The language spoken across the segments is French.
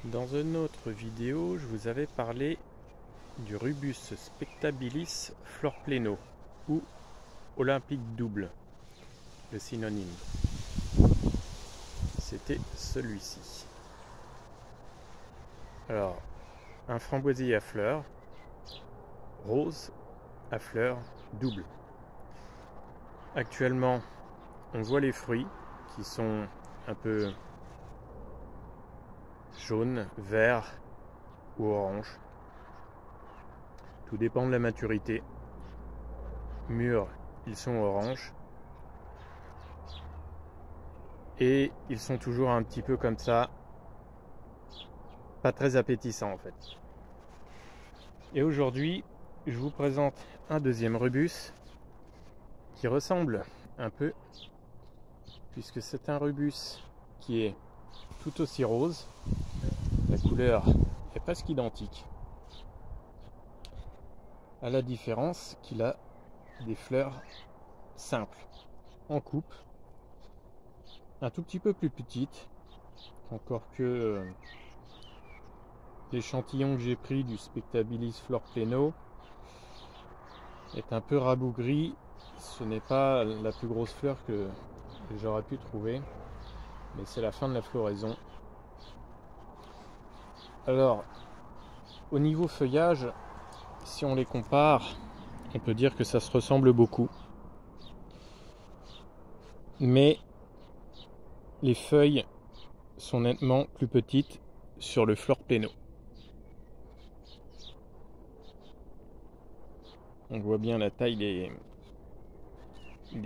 Dans une autre vidéo, je vous avais parlé du Rubus spectabilis flor pleno ou olympique double, le synonyme. C'était celui-ci. Alors, un framboisier à fleurs, rose à fleurs double. Actuellement, on voit les fruits qui sont un peu jaunes, verts ou orange. Tout dépend de la maturité. Mûrs, ils sont orange. Et ils sont toujours un petit peu comme ça, pas très appétissants en fait. Et aujourd'hui, je vous présente un deuxième rubus qui ressemble un peu, puisque c'est un rubus qui est tout aussi rose. La couleur est presque identique, à la différence qu'il a des fleurs simples, en coupe, un tout petit peu plus petites, encore que l'échantillon que j'ai pris du Spectabilis flor pleno est un peu rabougri. Ce n'est pas la plus grosse fleur que j'aurais pu trouver, mais c'est la fin de la floraison. Alors, au niveau feuillage, si on les compare, on peut dire que ça se ressemble beaucoup. Mais les feuilles sont nettement plus petites sur le flor pleno. On voit bien la taille des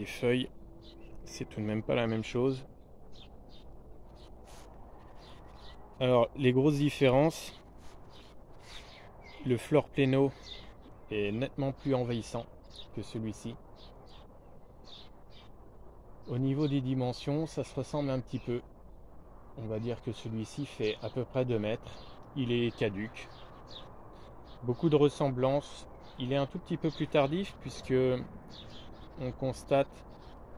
feuilles, c'est tout de même pas la même chose. Alors, les grosses différences, le flor pleno est nettement plus envahissant que celui-ci. Au niveau des dimensions, ça se ressemble un petit peu. On va dire que celui-ci fait à peu près 2 mètres. Il est caduc. Beaucoup de ressemblances. Il est un tout petit peu plus tardif puisque on constate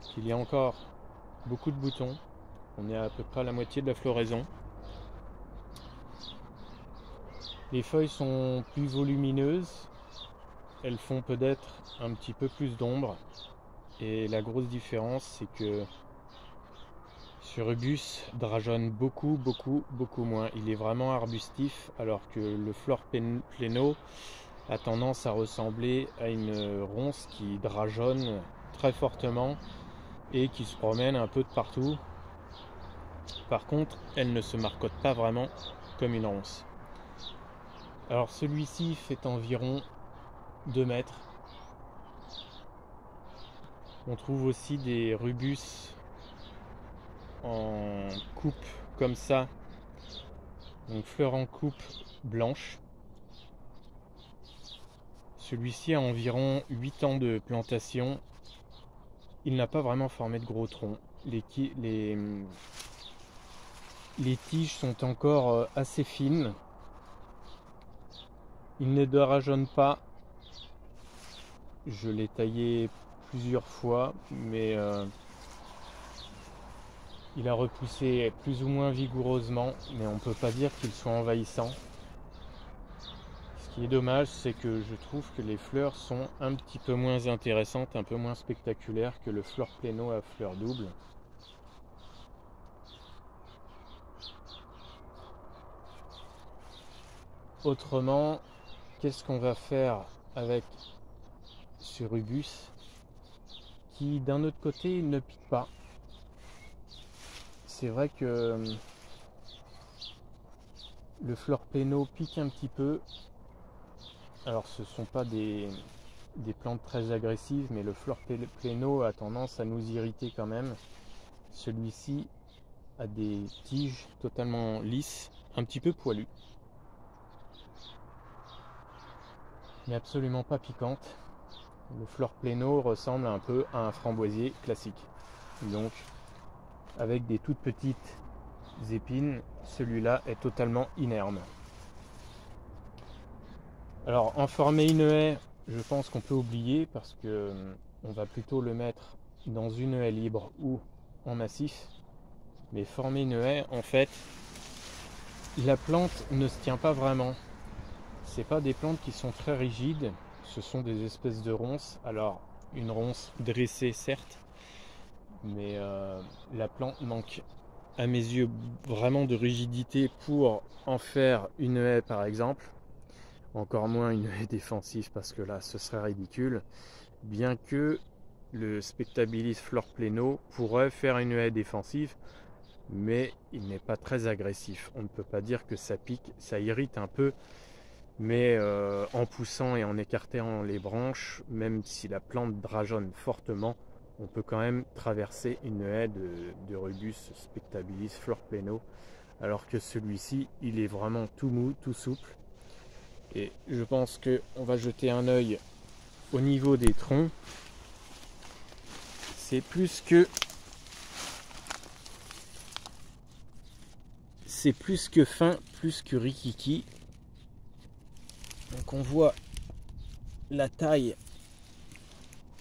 qu'il y a encore beaucoup de boutons. On est à peu près à la moitié de la floraison. Les feuilles sont plus volumineuses. Elles font peut-être un petit peu plus d'ombre. Et la grosse différence, c'est que ce rubus drageonne beaucoup moins. Il est vraiment arbustif, alors que le flor pleno a tendance à ressembler à une ronce qui drageonne très fortement et qui se promène un peu de partout. Par contre, elle ne se marcotte pas vraiment comme une ronce. Alors celui-ci fait environ 2 mètres. On trouve aussi des rubus en coupe comme ça, donc fleurs en coupe blanche. Celui-ci a environ 8 ans de plantation. Il n'a pas vraiment formé de gros troncs. Les tiges sont encore assez fines. Il ne drageonne pas. Je l'ai taillé plusieurs fois, mais il a repoussé plus ou moins vigoureusement, mais on ne peut pas dire qu'il soit envahissant. Ce qui est dommage, c'est que je trouve que les fleurs sont un petit peu moins intéressantes, un peu moins spectaculaires que le flor pleno à fleurs doubles. Autrement, qu'est-ce qu'on va faire avec ce rubus qui, d'un autre côté, ne pique pas? C'est vrai que le flor pleno pique un petit peu. Alors ce ne sont pas des plantes très agressives, mais le flor pleno a tendance à nous irriter quand même. Celui-ci a des tiges totalement lisses, un petit peu poilues, mais absolument pas piquantes. Le flor pleno ressemble un peu à un framboisier classique. Donc avec des toutes petites épines, celui-là est totalement inerme. Alors en former une haie, je pense qu'on peut oublier parce que on va plutôt le mettre dans une haie libre ou en massif. Mais former une haie, en fait, la plante ne se tient pas vraiment. C'est pas des plantes qui sont très rigides, ce sont des espèces de ronces. Alors, une ronce dressée certes, mais la plante manque à mes yeux vraiment de rigidité pour en faire une haie par exemple. Encore moins une haie défensive parce que là ce serait ridicule. Bien que le Spectabilis flore pleno pourrait faire une haie défensive, mais il n'est pas très agressif. On ne peut pas dire que ça pique, ça irrite un peu, mais en poussant et en écartant les branches, même si la plante drageonne fortement, on peut quand même traverser une haie de Rubus Spectabilis flore pleno, alors que celui-ci, il est vraiment tout mou, tout souple. Et je pense qu'on va jeter un œil au niveau des troncs. C'est plus que fin, plus que rikiki. Donc on voit la taille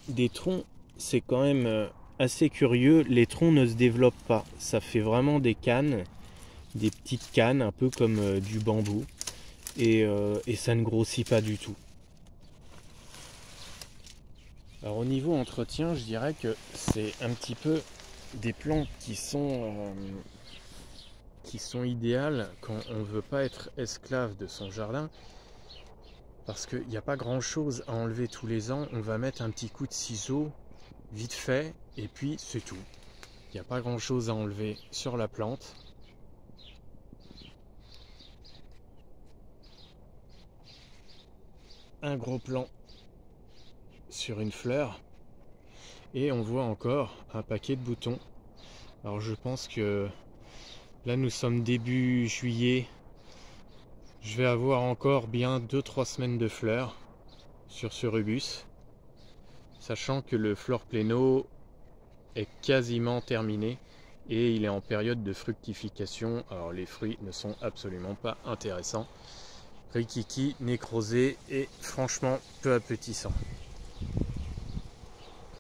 des troncs, c'est quand même assez curieux. Les troncs ne se développent pas, ça fait vraiment des cannes, des petites cannes, un peu comme du bambou, et ça ne grossit pas du tout. Alors au niveau entretien, je dirais que c'est un petit peu des plantes qui sont idéales quand on ne veut pas être esclave de son jardin, parce qu'il n'y a pas grand chose à enlever tous les ans. On va mettre un petit coup de ciseau vite fait et puis c'est tout. Il n'y a pas grand chose à enlever sur la plante. Un gros plan sur une fleur et on voit encore un paquet de boutons. Alors je pense que là nous sommes début juillet, je vais avoir encore bien 2-3 semaines de fleurs sur ce rubus, sachant que le flore pleno est quasiment terminé et il est en période de fructification. Alors les fruits ne sont absolument pas intéressants, rikiki, nécrosé et franchement peu appétissant.